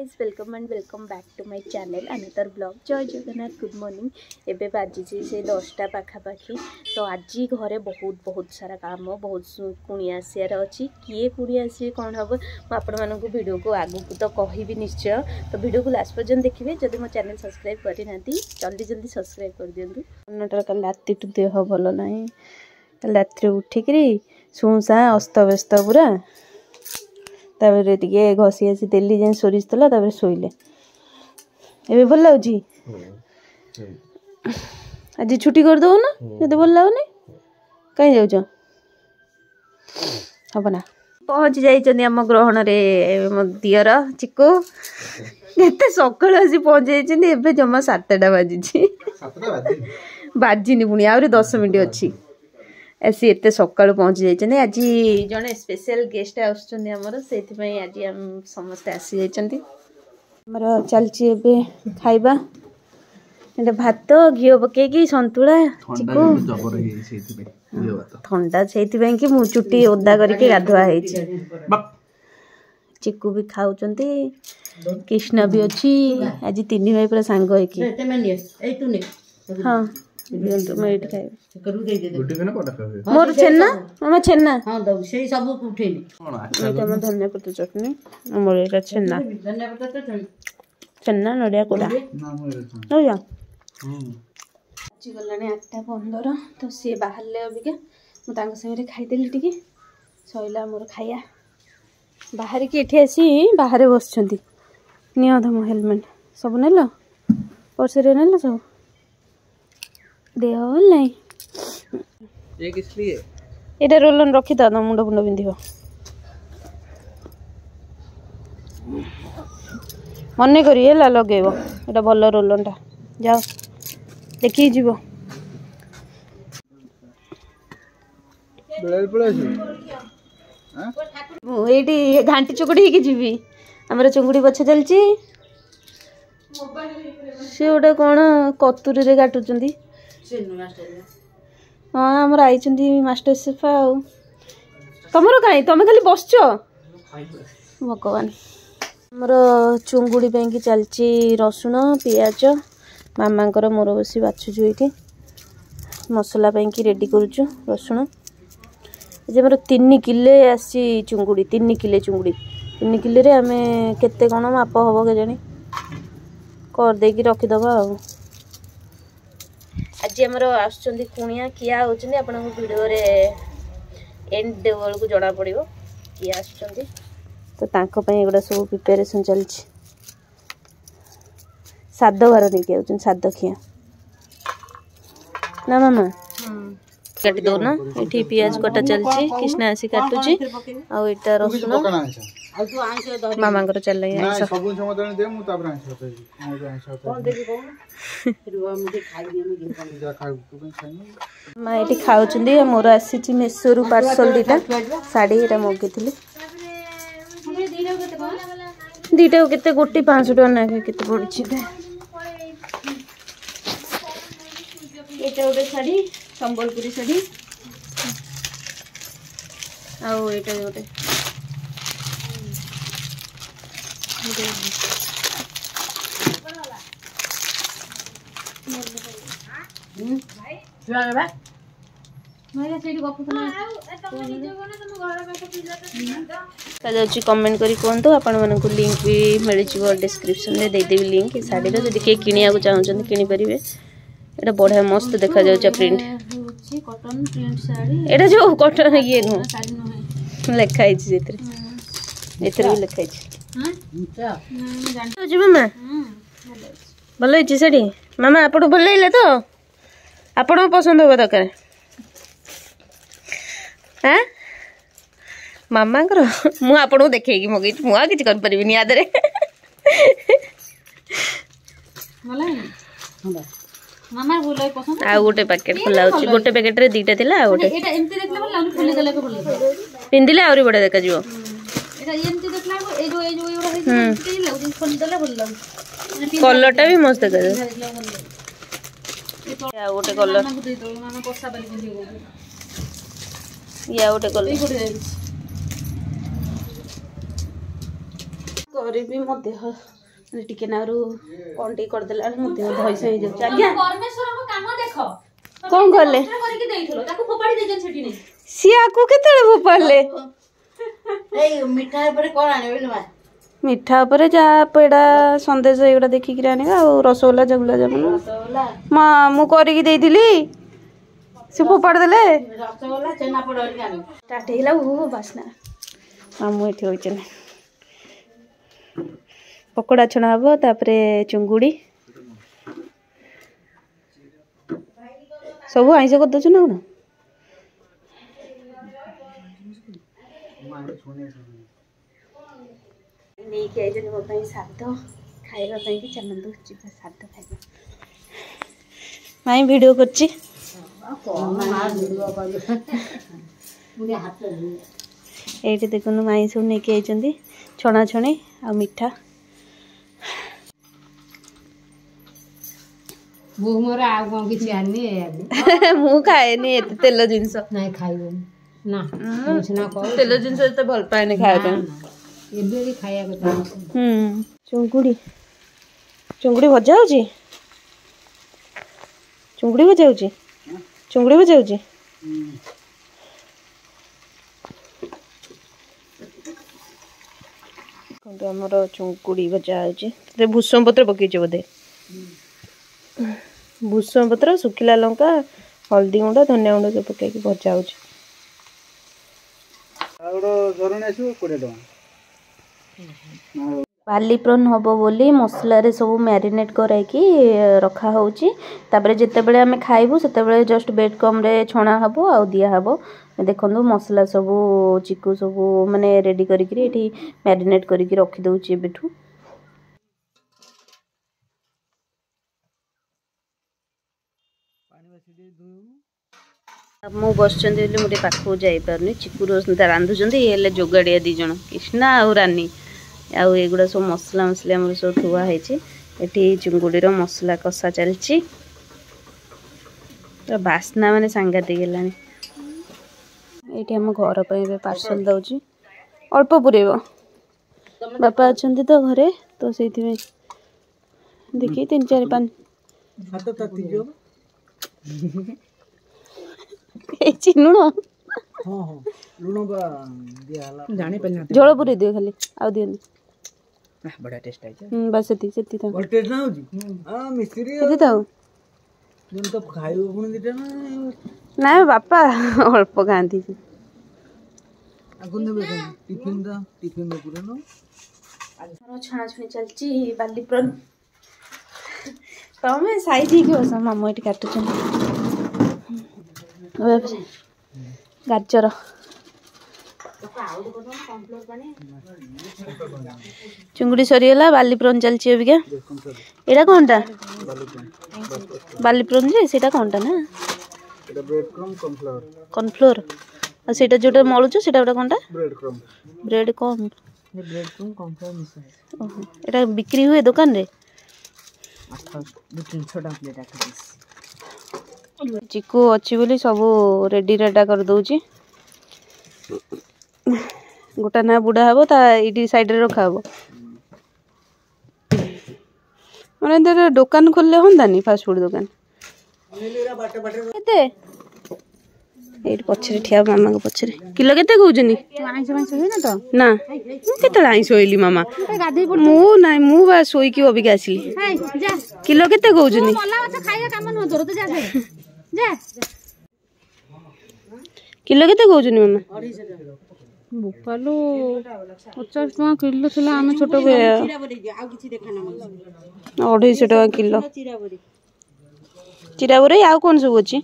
Guys welcome and welcome back to my channel another blog जय Jagannath good morning एबे बाजी से 10टा पाखापाखि तो आज घरे बहुत सारा काम बहुत कुणी आसार अच्छी किए कुणी आसे कौन हम मुझे वीडियो को आगू तो कहबी निश्चय तो वीडियो को लास्ट पर्यंत देखिए जब मो चैनल सब्सक्राइब करना जल्दी सब्सक्राइब कर दिंतु अन्नटर कल राति देह भल ना रात उठिक शुसा अस्तव्यस्त पूरा तापर टे घसी आसी देली जेन सोरिष तेल तापर शोइले एबे भल लागी आज छुट्टी कर दो ना जब भल लगुनि कहीं जाऊच हम ना पहुँच जाइए आम ग्रहण रे मो दियर चिकू केते सकाल आसी पहुँच जाइए जमा 7टा बाजी बाजिनी पुणी आहरी 10 मिनट अच्छी ऐसी एत सका पहुँच जाइए आज जड़े स्पेशल गेस्ट आमर से आज हम समस्ते आसी जामर चलची खाइबा भात घी पकईकि सतुला चिकू ठंडा से कि चुटी ओदा करके गाधुआ चिकू भी खाऊ कृष्ण भी अच्छी आज 3 भाई पूरा सांग हाँ मोर छेना मामा छेना धनिया पत्ता चटनी मोर छेना छेना नड़िया कोड़ा गला 8:15 तो सी बाहर अबिका मुझे खाईदेली टी सैला मोर खाया बाहर की एठी आसी बाहर बस निम हेलमेट सब नेल पर्स नेल सब देह भल ना ये रोलन रखी था मुंड फुंड पिंध मन कर लगे भल रोलन टा जाओ देखिए जीव ये घाटी चुकुड़ी जी आमर चुंगुड़ी पछ चलची सी गोटे कौन कतुरी रे काटुचंदी हाँ आमर आई मास्टर शेफ आ तुमर कहीं तुम खाली बस भगवान आमर चुंगुड़ी की चलची रसुण पियाज मामा मोर बस बाछुचु ये मसला की रेडी करुचु रसुण आमर 3 किले आसी चुंगुड़ी 3 किले चुंगुड़ी 3 किले रे आमे केते कौन माप हम के जानी करदे रखीदबा आज आमर आसुनिया किए होती आप वीडियो रे एंड बेल को जना पड़ किए आस तो एगुड़ा सब प्रिपेरेसन चलती साद भार नहीं आउन साद खिया ना मामा काटी दो ना ये पियाज कटा चलती कृष्णा आसी काटुची आटा रसुण मामा चल माँ ये खाऊँ मोर आसी मेसोरू पार्सल 2टा शाढ़ी ये मगेली 2टा के गोटे 500 टका ना के पड़ी ये गोटे शाढ़ी संबलपुरी शाढ़ी आटा गोटे कमेंट करी कहतु आपण मानक लिंक भी मिल डिस्क्रिप्शन में देदेवी लिंक साड़ी जब किए किणा चाहते किनीपर ये बढ़िया मस्त देखा जाऊँ प्रिंट एटा जो कटन ये नुह लिखाई भी लिखाई मामा भल होती शाढ़ी मामा आप भल लगे तो आपण पसंद होगा दरकार हाँ मामा मुझे देखे मगई मुझे किसी करें याद आ गोटे पैकेट खोला गोटे पैकेट रे 2टा थिला आ गोटे पिंधिले आउरी बड़ा देखा जीवो कलर टा भी मस्त देखा गोटे कलर या गोटे कलर କରିବି ମୋ ଦେହ ଟିକେ ନାରୁ କଣ ଟିକେ କରିଦେଲା ମୋ ଦେହ ଧଇସ ହେଇଯାଉଛି। ଆଜ୍ଞା ପରମେଶ୍ୱରଙ୍କ କାମ ଦେଖ କଣ କଲେ କରିକି ଦେଇଥିଲ ତାକୁ ଫୋପାଡ଼ି ଦେଇଛନ୍ତି ସେଠି ନେଇ ସିଏ ଆକୁ କେତେବେଳେ ଫୋପାଡ଼ିଲେ ଏଇ ମିଠା ଉପରେ କଣ ଆଣିବେ ମା ମିଠା ଉପରେ ଯାହା ପେଡ଼ା ସନ୍ଦେଶ ଏଗୁଡ଼ା ଦେଖିକିରି ଆଣିବା ଆଉ ରସଗୋଲା ଜଗୁଲା ଯାମୁନ ମା ମୁଁ କରିକି ଦେଇଥିଲି ସେ ଫୋପାଡ଼ି ଦେଲେ ରସଗୋଲା ଛେନାପୋଡ଼ ହେରିକା ଆଣିବେ ଷ୍ଟାର୍ଟ ହେଇଗଲା ଓହୋ ବାସ୍ନା ମାମୁଁ ଏଠି ହୋଇଛନ୍ତି ପକୋଡ଼ା ଛଣା ହବ ତାପରେ ଚୁଙ୍ଗୁଡ଼ି ସବୁ ଆଇଁଷ କରିଦେଉଛୁ ନା କଣ ନେଇକି ଆଇଛନ୍ତି ମୋ ପାଇଁ ଶାଧ ଖାଇବା ପାଇଁ କି ଚାଲନ୍ତୁ ଯିବା ଶାଧ ଖାଇବା ମାଇଁ ଭିଡ଼ିଓ କରୁଛି ଏଇଠି ଦେଖନ୍ତୁ ମାଇଁ ସବୁ ନେଇକି ଆଇଛନ୍ତି ଛଣାଛଣି ଆଉ ମିଠା ମୁଁ ମୋର ଆଉ କଣ କିଛି ଆଣିନି ମୁଁ ଖାଏନି ଏତେ ତେଲ ଜିନିଷ ନାଇଁ ଖାଇବନି ନା ତେଲ ଜିନିଷ ଏତେ ଭଲ ପାଏନି ଖାଇବା ପାଇଁ ଏବେ ବି ଖାଇବା କଥା ଚୁଙ୍ଗୁଡ଼ି ଚୁଙ୍ଗୁଡ଼ି ଭଜା ହଉଛି ଚୁଙ୍ଗୁଡ଼ି ଭଜା ହଉଛି ଚୁଙ୍ଗୁଡ଼ି ଭଜା ହଉଛି ଆମର ଚୁଙ୍ଗୁଡ଼ି ଭଜା ହଉଛି ଭୂଷଙ୍ଗ ପତ୍ର ପକେଇଛ ବୋଧେ ଭୂଷଙ୍ଗ ପତ୍ର ଶୁଖିଲା ଲଙ୍କା ହଳଦୀ ଗୁଣ୍ଡ ଧନିଆ ଗୁଣ୍ଡ ସବୁ ପକେଇକି ଭଜା ହଉଛି ବାଲି ପ୍ରନ୍ ହବ ବୋଲି ମସଲାରେ ସବୁ ମ୍ୟାରିନେଟ୍ କରାଇକି ରଖା ହେଉଛି ତାପରେ ଯେତେବେଳେ ଆମେ ଖାଇବୁ ସେତେବେଳେ ଜଷ୍ଟ ବେଡ୍ କମ୍ରେ ଛଣା ହେବ ଆଉ ଦିଆହେବ ଦେଖନ୍ତୁ ମସଲା ସବୁ ଚିକୁ ସବୁ ମାନେ ରେଡ଼ି କରିକିରି ଏଠି ମ୍ୟାରିନେଟ୍ କରିକି ରଖିଦେଉଛି ଏବେଠୁ ମୁଁ ବସିଛନ୍ତି ବୋଲି ମୁଁ ଟିକେ ପାଖକୁ ଯାଇପାରୁନି ଚିକୁ ରାନ୍ଧୁଛନ୍ତି ଇଏ ହେଲେ ଯୋଗାଡ଼ିଆ ଦୁଇ ଜଣ କୃଷ୍ଣା ଆଉ ରାନୀ ଆଉ ଏଗୁଡ଼ା ସବୁ ମସଲା ମସଲି ଆମର ସବୁ ଥୁଆ ହେଇଛି ଏଠି ଚୁଙ୍ଗୁଡ଼ିର ମସଲା କଷା ଚାଲିଛି ବାସ୍ନା ମାନେ ସାଂଘାତିକ ହେଲାଣି ଏଇଠି ଆମ ଘର ପାଇଁ ଏବେ ପାର୍ସଲ୍ ଦେଉଛି ଅଳ୍ପ ପୁରେଇବ ବାପା ଅଛନ୍ତି ତ ଘରେ ତ ସେଇଥିପାଇଁ ଦେଖି 3 4 5 ଲୁଣ ଝୋଳ ପୁରେଇ ଦିଅ ଖାଲି ଆଉ ଦିଅନି ବଢିଆ ଟେଷ୍ଟ ଆଇଛି ବାସ୍ ସେତିକି ଥାଉ ନାଇଁ ବାପା ଅଳ୍ପ ଖାଆନ୍ତି ଛଣାଛୁଣି ଚାଲିଛି ବାଲି ପ୍ରନ୍ ତମେ ସାଇଜ ହେଇକି ବସ ମାମୁଁ ଏଠି କାଟୁଛନ୍ତି ଗାଜର ଚୁଙ୍ଗୁଡ଼ି ସରିଗଲା ବାଲି ପ୍ରନ୍ ଚାଲିଛି ଅବିକା ଏଇଟା କଣଟା ବାଲି ପ୍ରନ୍ ଯେ ସେଇଟା କଣଟା ନା କର୍ଣ୍ଣଫ୍ଲୋର ଆଉ ସେଇଟା ଯୋଉଟା ମଳୁଛ ସେଇଟା ଗୋଟେ କଣଟା ବ୍ରେଡ୍ କମ୍ ଏଇଟା ବିକ୍ରି ହୁଏ ଦୋକାନରେ ଚିକୁ ଅଛି ବୋଲି ସବୁ ରେଡି ରେଡା କରିଦେଉଛି ଗୋଟା ନା ବୁଢ଼ା ହବ ତା ଏଇଠି ସାଇଡ଼ରେ ରଖା ହବ ମାନେ ଏମିତି ଦୋକାନ ଖୋଲିଲେ ହୁଅନ୍ତାନି ଫାଷ୍ଟଫୁଡ୍ ଦୋକାନ କେତେ ଏଇଠି ପଛରେ ଠିଆ ମାମାଙ୍କ ପଛରେ କିଲୋ କେତେ କହୁଛନ୍ତି ନା କେତେବେଳେ ଆଇଁଷ ହେଇଲି ମାମା ମୁଁ ନାଇଁ ମୁଁ ବା ଶୋଇକି ଅବିକା ଆସିଲି କିଲୋ କେତେ କହୁଛନ୍ତି କିଲୋ କେତେ କହୁଛନ୍ତି ମାମା ବୋପାଲୁ 50 ଟଙ୍କା କିଲୋ ଥିଲା ଆମେ ଛୋଟ 250 ଟଙ୍କା କିଲୋ ଚିରା ବରାଇ ଆଉ କଣ ସବୁ ଅଛି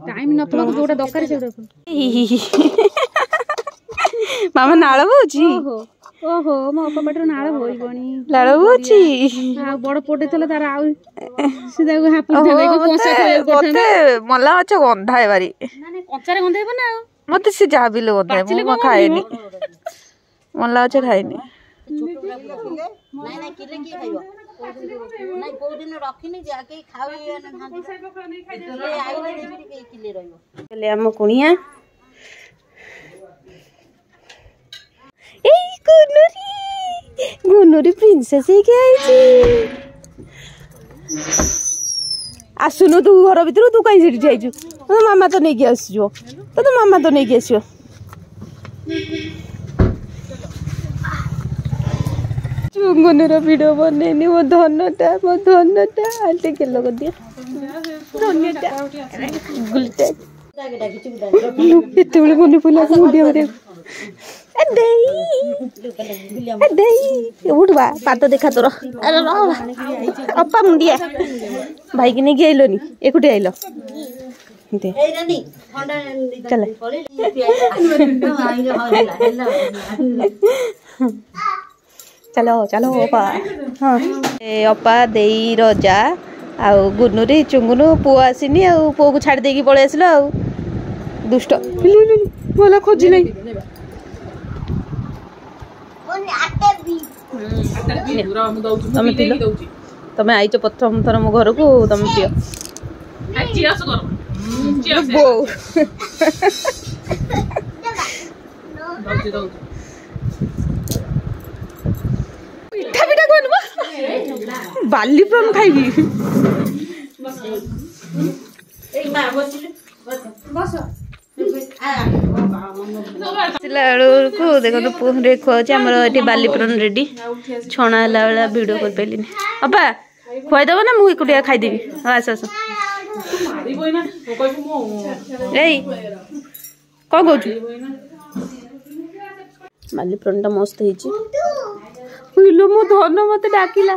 ଟାଇମ୍ ନଥିବ ଯୋଉଟା ଦରକାର ସେଇଟା ମାମା ନାଳ ବୋହୁଛି ଓହୋ ମୋ ଅପା ପାଟିରୁ ନାଳ ବୋହିବଣି ନାଳ ବୋହୁଛି ଆଉ ବଡ ପଟେ ଥିଲା ତାର ଆଉ ସେ ତାକୁ ମତେ ମଲା ମାଛ ଗନ୍ଧାଏ ଭାରି କଞ୍ଚାରେ ଗନ୍ଧାଇବ ନା ଆଉ ମତେ ସେ ଯାହା ବି ଗନ୍ଧାଏ ମୁଁ ଖାଏନି ମଲା ମାଛ ଖାଏନି କୋଉ ଦିନ ରଖିନି ଯାକେ ଖାଉ ହେଲେ ଆମ କୁଣିଆ ଏଇ ଗୁନୁରି ପ୍ରିନ୍ସେସ୍ ହେଇକି ଆଇଛି। ଆସୁନୁ ତୁ ଘର ଭିତରୁ, ତୁ କାଇଁ ସେଠି ଯାଇଛୁ? ତୋ ମାମା ତ ନେଇକି ଆସିଯିବ, ତୋ ମାମା ତ ନେଇକି ଆସିବ। ଚୁଙ୍ଗୁନିର ଭିଡିଓ ବନେଇନି, ମୋ ଧନଟା ଆଣ୍ଟି କେଲ କରିଦିଅ। ଧନ୍ୟଟା ଏତେବେଳେ ମନେ ପଡ଼ିଲା ମୁଣ୍ଡିଆ ଉଠବା ପାଦ ଦେଖା ତୋର। ଅପା ମୁଣ୍ଡିଆ ଭାଇକି ନେଇକି ଆଇଲନି, ଏକୁଟିଆ ଆଇଲ। ଚାଲ ଚାଲ ଅପା। ହଁ ଅପା ଦେଇ ରଜା ଆଉ ଗୁନୁରି ଚୁଙ୍ଗୁନୁ ପୁଅ ଆସିନି ଆଉ, ପୁଅକୁ ଛାଡ଼ି ଦେଇକି ପଳେଇ ଆସିଲ ଆଉ। ଦୁଷ୍ଟ ଭଲ ଖୋଜି ନାହିଁ। ତମେ ଆଇଛ ପ୍ରଥମ ଥର ମୋ ଘରକୁ, ତମେ ପିଅ। ବୋଉ ପିଠା ପିଠା କହୁନୁ ବାଲି ପ୍ରମ ଖାଇବି। ଆସିଲା ବେଳକୁ ଦେଖନ୍ତୁ ପୁଅରେ ଖୁଆଉଛି। ଆମର ଏଠି ବାଲି ପ୍ରନ ରେଡି, ଛଣା ହେଲା ଭଳିଆ ଭିଡ଼ିଓ କରିପାରିଲିନି। ଅପା ଖୁଆଇଦବ ନା ମୁଁ ଏକୁଟିଆ ଖାଇଦେବି? ଆସ ଆସ। ଏଇ କଣ କହୁଛୁ? ବାଲି ପ୍ରନଟା ମସ୍ତ ହେଇଛି। ମୋ ଧନ ମତେ ଡାକିଲା।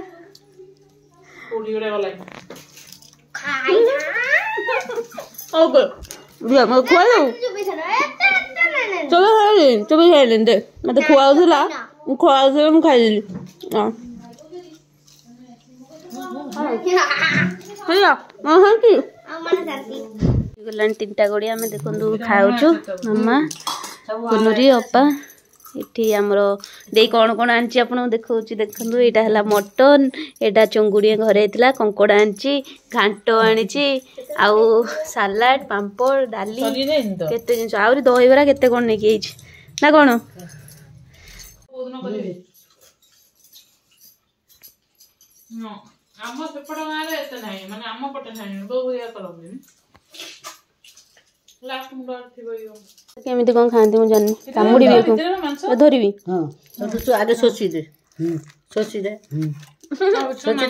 ଚୋବେଇ ଖାଇଲେନି ଦେ, ମତେ ଖୁଆଉଥିଲା ମୁଁ ଖାଇଦେଲି। ଗଲାଣି 3ଟା ଗଡ଼ିଆ। ଆମେ ଦେଖନ୍ତୁ ଖାଉଛୁ, ମାମା କୁନୁରି ଅପା। ଏଠି ଆମର ଦେଇ କଣ କଣ ଆଣିଛି ଆପଣଙ୍କୁ ଦେଖଉଛି, ଦେଖନ୍ତୁ। ଏଇଟା ହେଲା ମଟନ, ଏଇଟା ଚୁଙ୍ଗୁଡ଼ି ଘରେ ହେଇଥିଲା, କଙ୍କଡ଼ା ଆଣିଛି, ଘାଣ୍ଟ ଆଣିଛି, ଆଉ ସାଲାଡ, ପାମ୍ପଡ଼, ଡାଲି, କେତେ ଜିନିଷ, ଆହୁରି ଦହିବରା କେତେ କଣ ନେଇକି ହେଇଛି ନା କଣ? କେମିତି କଣ ଖାଆନ୍ତି ମୁଁ ଜାଣିନି। କାମୁଡ଼ିବି, ଧରିବି। ଆଗେ ଶୋଷି ଦେ, ଶୋଷି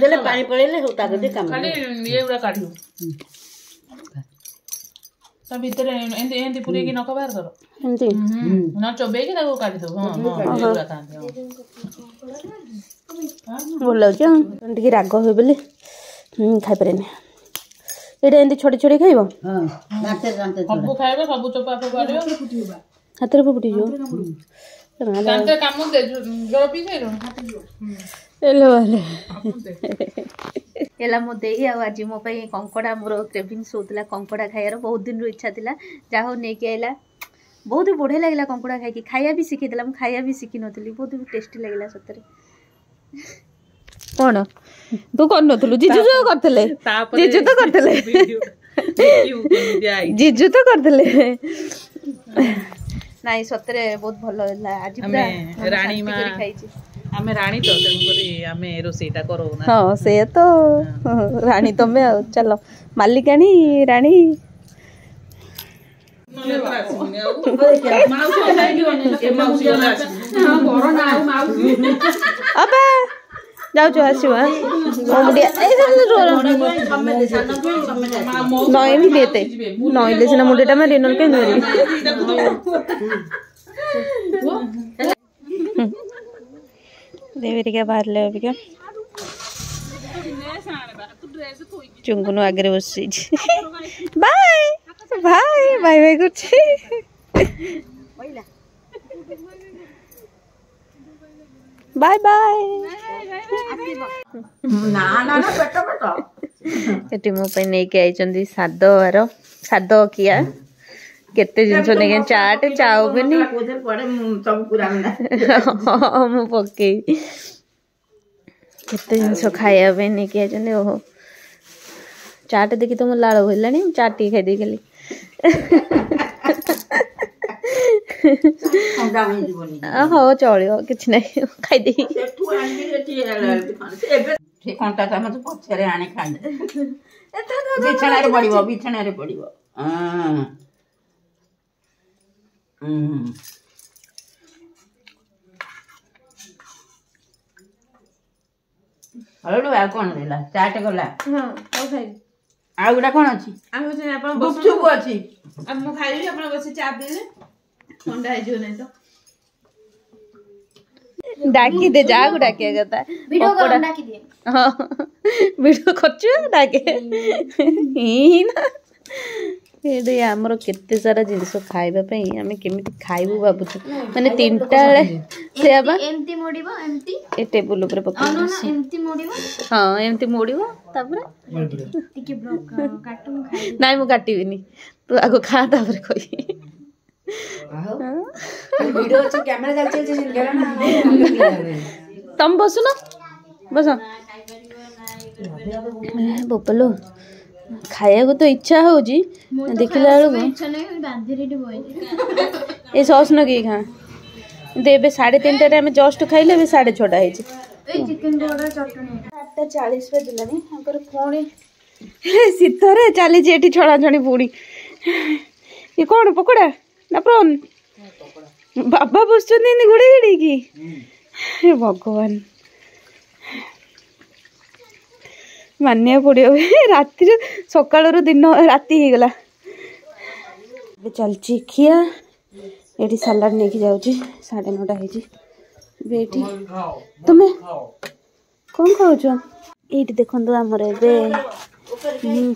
ଦେଲେ ପାଣି ପଳେଇଲେ ତାକୁ ଟିକେ କାମୁଡ଼ିବୁ। ତା ଭିତରେ ଏମିତି ପୁରେଇକି ନଖ ବାହାର କର, ଏମିତି ନ ଚୋବେଇକି ତାକୁ କାଢିଦବୁ। ଭଲ ଲାଗୁଛି। ଟିକେ ରାଗ ହୁଏ ବୋଲି ଖାଇପାରେନି। ଏଇଟା ଏମିତି ଛଡେଇ ଛଡେଇ ଖାଇବ, ସବୁ ଖାଇବ, ସବୁ ଚୋପା ଫୋପାଡ଼ିବ, ହାତରେ ଫୁଟିଯିବ। ହେଲା ମୋ ଦେଇ ଆଉ ଆଜି ମୋ ପାଇଁ କଙ୍କଡ଼ା, ମୋର କ୍ରେଭିଂସ୍ ହଉଥିଲା କଙ୍କଡ଼ା ଖାଇବାର, ବହୁତ ଦିନରୁ ଇଚ୍ଛା ଥିଲା। ଯାହା ହଉ ନେଇକି ଆଇଲା, ବହୁତ ବଢ଼ିଆ ଲାଗିଲା କଙ୍କଡ଼ା ଖାଇକି। ଖାଇବା ବି ଶିଖେଇଦେଲା, ମୁଁ ଖାଇବା ବି ଶିଖିନଥିଲି, ବହୁତ ଟେଷ୍ଟି ଲାଗିଲା ସତରେ। କଣ ତୁ କରିନଥିଲୁ? ଜିଜୁ ତ କରିଥିଲେ, ଜିଜୁ ତ କରିଥିଲେ। ନାଇଁ ସତରେ ବହୁତ ଭଲ ହେଲା। ଆଜି ରାଣୀ ମା ଖାଇଛି, ଆମେ ରାଣୀ ତ, ତେଣୁକରି ଆମେ ରୋଷେଇଟା କରୁନା। ହଁ ସେ ତ ରାଣୀ ତମେ ଆଉ। ଚାଲ ମାଲିକାଣୀ ରାଣୀ। ଅପା ଯାଉଛୁ, ଆସିବ। ନଇଁବି ଏତେ, ନଇଁଲେ ସିନା ମୁଣ୍ଡଟା ମାରି, ନହେଲେ କେମିତି ମାରିବି? ଦେବୀରିକା ବାହାରିଲେ ଅବିକା। ଚୁଙ୍ଗୁନୁ ଆଗରେ ବସିଛି। ବାଏ ବାଏ ବାଏ ବାଏ କରୁଛି। Bye bye. ଏଠି ମୋ ପାଇଁ ନେଇକି ଆଇଛନ୍ତି ସାଦ ଖିଆ। କେତେ ଜିନିଷ ନେଇକି, ଚାଟ, ଚାଉମିନ, ମୁଁ ପକେଇବି। केते जिनस खाया नहीं आइछन ओहो चाट देखी तो मोर लाल होइलानी चाट टी खाई दे गेली हो चलियो किछ नहीं खाई दे कंटा चामच पछरे आने खाई बिछाणारे पड़िबो बिछाणारे पड़िबो हलो आ कोन देला चाट गला हां ओ खाई आ गुडा कोन अछि आ हो जे आपण गुपचुप अछि अब मु खाइली आपण बसी चा पीले ठंडा है जो नहीं तो डाकी दे जा गुडा के गता वीडियो कर डाकी दे हां वीडियो करछु डाके ही ना एडे हमर केते सारा जिंस खाइबा पई हमें केमिति खाइबु बाबुछु माने तीनटा से आबा एमती मोड़ीबो एमती ए टेबल ऊपर पकड़ ना एमती मोड़ीबो हां एमती मोड़ीबो तापर टिके ब्लॉक काटू खाइ नाइ मु काटिबिनी तू आगो खा तापर कोई वीडियो छ कैमरा चल चल गेला ना तुम बसो ना बस बोपलो खाया को तो इच्छा हो जी देखिला बेलू इच्छा नहीं बांधी रेडी बोई ए सॉस न के खा देबे 3:30 रे हम जस्ट खाइले बे 6:30 है जी ए चिकन बॉर्डर चटनी 8:40 पे दिलानी हमकर कोणी सितरे चली जे एठी छोड़ा छणी पूरी ये कोन पकोड़ा ना प्रॉन बाबा बसचनी नि गुडी गुडी की हे भगवान मानिया पड़ो राति सकाल दिन राति हो गला चलची खिया ये सालाड नहीं कि जाऊँ 9:30 होती तुम्हें कौन खाऊ ये देखो आमर ए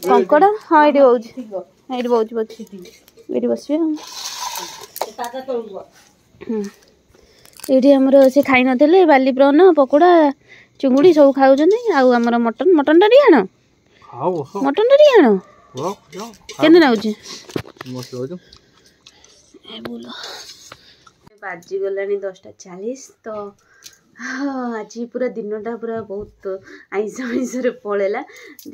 कंकड़ा हाँ ये बहुत ये बस ये आमर से खाई नथिले बाली प्रन पकोड़ा चुंगुड़ी सब खाऊछन आमर मटन मटन टा आण मटन टा आण केन नाउछ बाजी गला 10:40 तो आज पूरा दिनटा पूरा बहुत आइंस आइंस पड़ेगा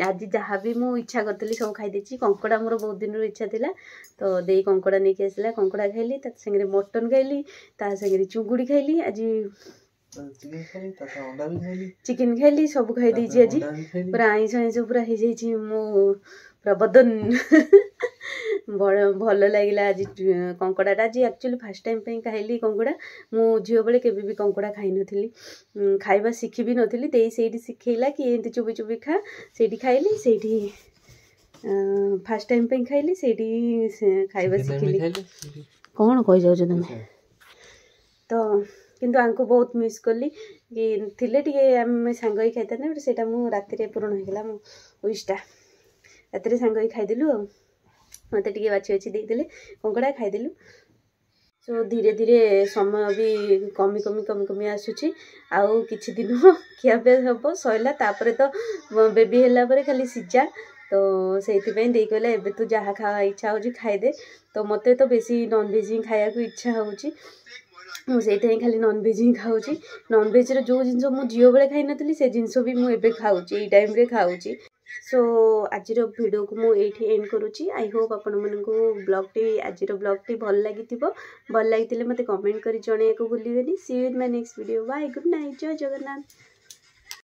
आज जहाँ भी मुझे इच्छा करी सब खाई कंकड़ा मोर बहुत दिन इच्छा थिला तो दे कंकड़ा नहीं आसला कंकड़ा खाइली सागे मटन खाइली सागे चुंगुड़ी खाइली आज चिकेन खाइली सब खाई आज पूरा आइंस आइंस पूरा हो जाइए मो पूरा बदन भल लगे आज कंकड़ा आज एक्चुअली फास्ट टाइम पे खाइली कंकड़ा मो झील बेले केबे भी कंकड़ा खाई नथिली खाइबा शिखी भी नथिली देई सेठी सिखेला कि एंती चुबी चुबी खा सेठी खाइली सेठी फास्ट टाइम पे खाइली सेठी खाइबा शिखिली कौन कहि जाउ तुम तो किंतु आंको बहुत मिस कली कि थिले टिके आम सांग ही खाइता ना सेटा मु राति पूर्ण होगला मो विशटा राति सांग ही खाइदेलु मत टे बाछी बाछी देते कंकड़ा खाइदेलु सो धीरे धीरे समय भी कमी कमी कमी कमी आसूची आउ किछि दिन खियापिया हम सैला तापर तो बेबी है खाली सिजा तो से दे कहला एबे तू जहाँ खा इच्छा हो खाइदे तो मत तो बेसी नॉनवेज ही खाया इच्छा होची मुझे खाली नॉनवेज ही खाऊँ नॉनवेज जो जिन मुझे झील बेले खाई नी से जिनस भी मुझे खाऊँ टाइम रे खाऊँ सो आज वीडियो को मुझे एंड करुच्ची आई होप आपण मानू ब्लॉग आज ब्लॉग भल लगी मत कमेंट कर जन को भूलें see you in my next video bye good night जय जगन्नाथ।